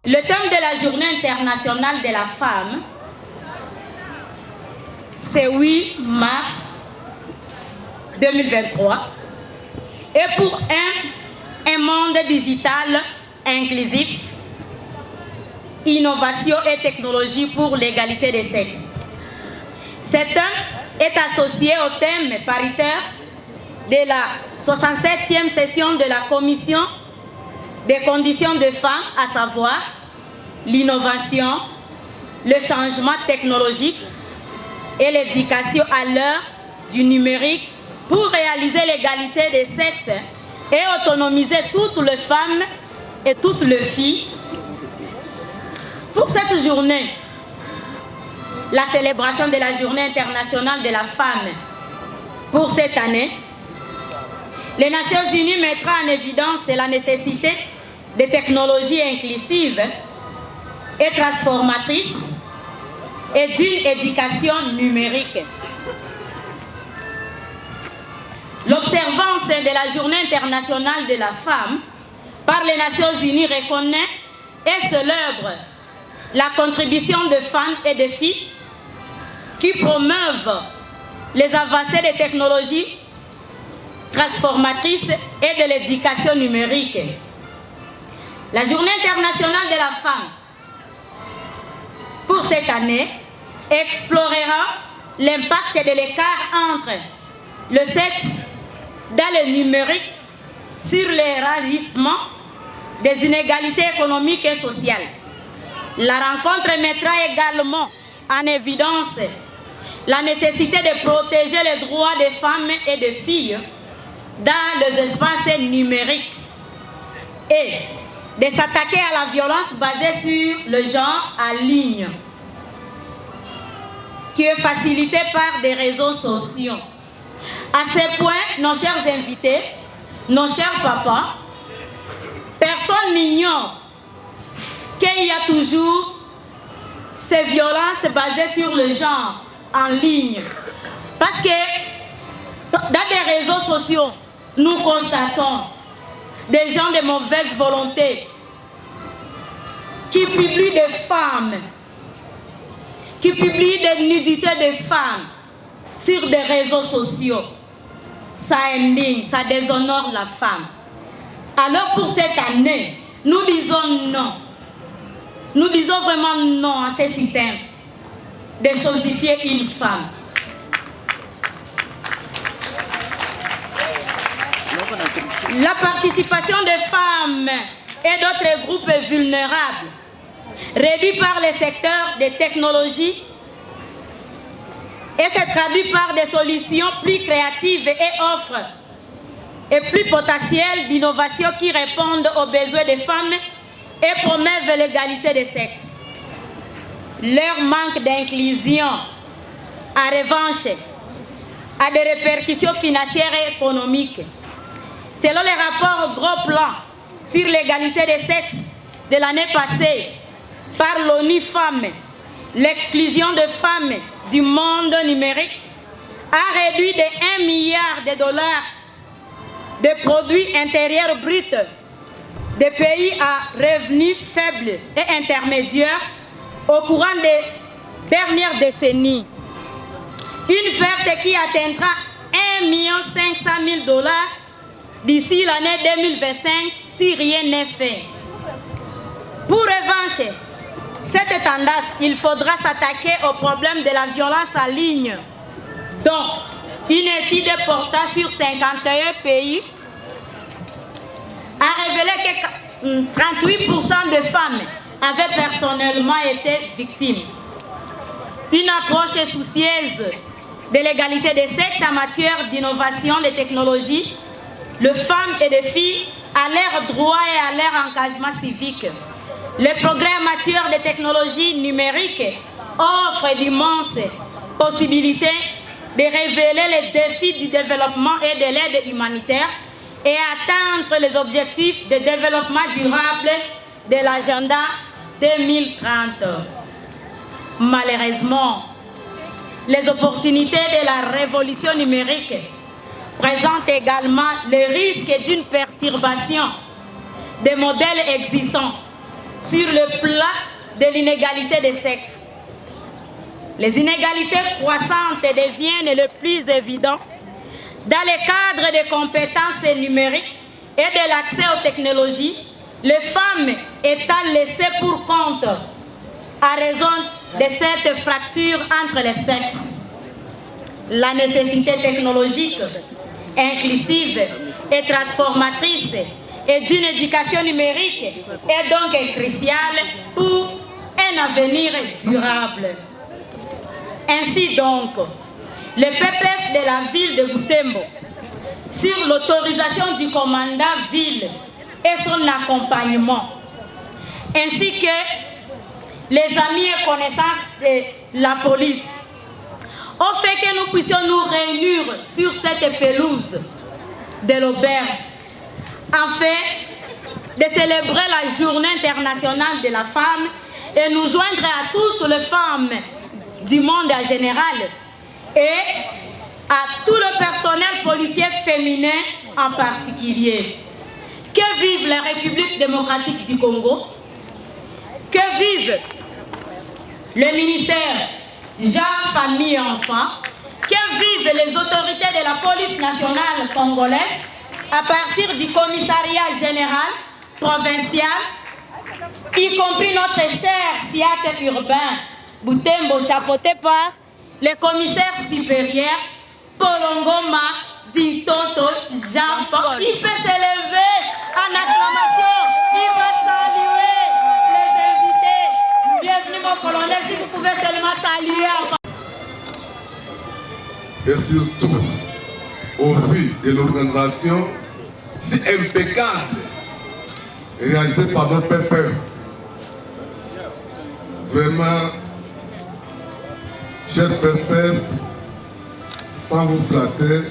Le thème de la Journée internationale de la femme, c'est 8 mars 2023. Et pour un monde digital inclusif, innovation et technologie pour l'égalité des sexes. Cet thème est associé au thème paritaire de la 67e session de la Commission des conditions de femmes, à savoir l'innovation, le changement technologique et l'éducation à l'heure du numérique pour réaliser l'égalité des sexes et autonomiser toutes les femmes et toutes les filles. Pour cette journée, la célébration de la Journée internationale de la femme pour cette année, les Nations Unies mettra en évidence la nécessité de technologies inclusives et transformatrices et d'une éducation numérique. L'observance de la Journée internationale de la femme par les Nations Unies reconnaît et célèbre la contribution de femmes et de filles qui promeuvent les avancées des technologies transformatrices et de l'éducation numérique. La Journée internationale de la femme pour cette année explorera l'impact de l'écart entre le sexe dans le numérique sur l'élargissement des inégalités économiques et sociales. La rencontre mettra également en évidence la nécessité de protéger les droits des femmes et des filles dans les espaces numériques et de s'attaquer à la violence basée sur le genre en ligne, qui est facilitée par des réseaux sociaux. À ce point, nos chers invités, nos chers papas, personne n'ignore qu'il y a toujours ces violences basées sur le genre en ligne. Parce que dans les réseaux sociaux, nous constatons des gens de mauvaise volonté qui publient des femmes, qui publient des nudités de femmes sur des réseaux sociaux. Ça indigne, ça déshonore la femme. Alors pour cette année, nous disons non. Nous disons vraiment non à ce système de chosifier une femme. La participation des femmes et d'autres groupes vulnérables, réduits par les secteurs des technologies, et se traduit par des solutions plus créatives et offres et plus potentielles d'innovation qui répondent aux besoins des femmes et promeuvent l'égalité des sexes. Leur manque d'inclusion, en revanche, a des répercussions financières et économiques. Selon les rapports Gros Plan sur l'égalité des sexes de l'année passée par l'ONU Femmes, l'exclusion de femmes du monde numérique a réduit de 1 milliard de dollars de produits intérieurs bruts des pays à revenus faibles et intermédiaires au courant des dernières décennies. Une perte qui atteindra 1 500 000 dollars d'ici l'année 2025 si rien n'est fait. Pour revanche, cette tendance, il faudra s'attaquer au problème de la violence en ligne, dont une étude portant sur 51 pays a révélé que 38% de femmes avaient personnellement été victimes. Une approche soucieuse de l'égalité des sexes en matière d'innovation des technologies, les femmes et les filles à leurs droits et à leur engagement civique. Les progrès en matière de technologies numériques offrent d'immenses possibilités de révéler les défis du développement et de l'aide humanitaire et atteindre les objectifs de développement durable de l'agenda 2030. Malheureusement, les opportunités de la révolution numérique présentent également le risque d'une perturbation des modèles existants sur le plan de l'inégalité des sexes. Les inégalités croissantes deviennent le plus évident dans le cadre des compétences numériques et de l'accès aux technologies, les femmes étant laissées pour compte à raison de cette fracture entre les sexes. La nécessité technologique, inclusive et transformatrice et d'une éducation numérique est donc cruciale pour un avenir durable. Ainsi donc, le PPF de la ville de Butembo, sur l'autorisation du commandant ville et son accompagnement, ainsi que les amis et connaissances de la police, ont fait que nous puissions nous réunir sur cette pelouse de l'auberge, afin de célébrer la journée internationale de la femme et nous joindre à toutes les femmes du monde en général et à tout le personnel policier féminin en particulier. Que vive la République démocratique du Congo, que vive le ministère Genre, Famille et Enfants, que vivent les autorités de la police nationale congolaise à partir du commissariat général provincial, y compris notre cher théâtre urbain Butembo, chapeauté par le commissaire supérieur Polongoma Ditoto Jean-Paul. Il peut s'élever en acclamation, il va saluer les invités. Bienvenue mon colonel, si vous pouvez seulement saluer. Et surtout, au vu de l'organisation si impeccable réalisée par notre PPF, vraiment, cher PPF, sans vous flatter,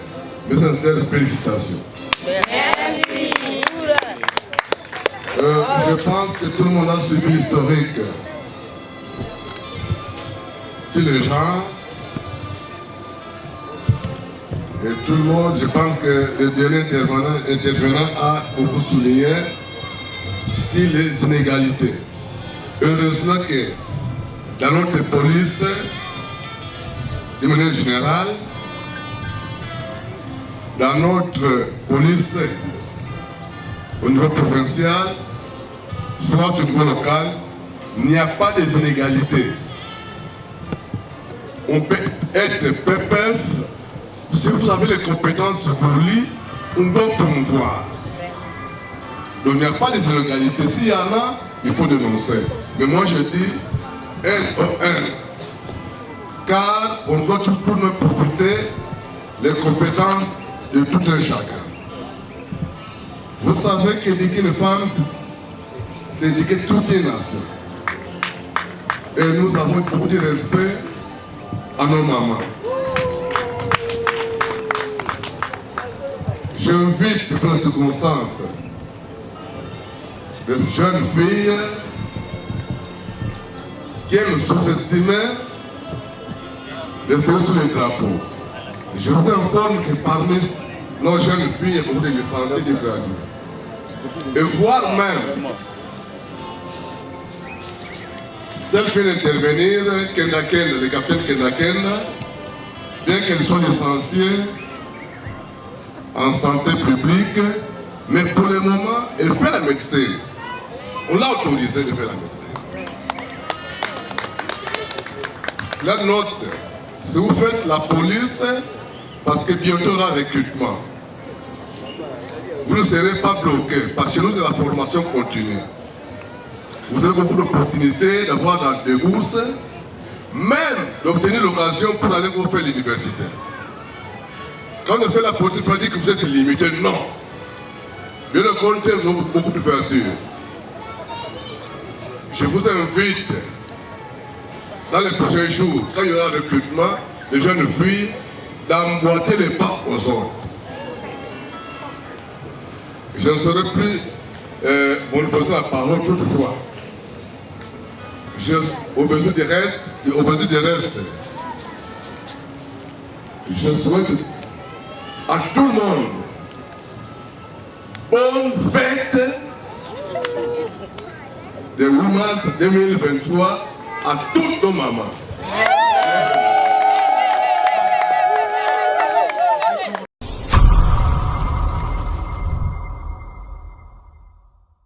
mes sincères félicitations. Merci. Je pense que tout le monde a suivi l'historique sur le genre. Et tout le monde, je pense que le dernier intervenant a beaucoup souligné sur les inégalités. Heureusement que dans notre police, de manière générale, dans notre police au niveau provincial, soit au niveau local, il n'y a pas de inégalités. On peut être PPF. Si vous avez les compétences pour lui, on peut promouvoir. Donc il n'y a pas de inégalités. S'il y en a, il faut dénoncer. Mais moi je dis un. Car on doit toujours nous profiter des compétences de tout un chacun. Vous savez qu'éduquer les femmes, c'est éduquer toute une nation. Et nous avons beaucoup de respect à nos mamans. J'invite dans les circonstances les jeunes filles qui aiment sous-estimer les séries sur les drapeaux. Je vous informe que parmi nos jeunes filles, il y a beaucoup de licenciés de gradués. Et voire même celles qui viennent intervenir, le capitaine Kendakenda, bien qu'elles soient licenciées en santé publique, mais pour le moment, elle fait la médecine. On l'a autorisé de faire la médecine. La note, si vous faites la police, parce que bientôt il y aura recrutement, vous ne serez pas bloqué, parce que nous, c'est la formation continue. Vous avez beaucoup d'opportunités d'avoir dans des bourses, même d'obtenir l'occasion pour aller vous faire l'université. Quand on fait la politique, il faut dire que vous êtes limité. Non. Bien au contraire, nous avons beaucoup d'ouverture. Je vous invite, dans les prochains jours, quand il y aura recrutement, les jeunes filles, d'emboîter les pas aux autres. Je ne serai plus monopolisé la parole toutefois. Au besoin des restes, je souhaite à tout le monde bonne fête de 8 mars 2023 à toutes nos mamans.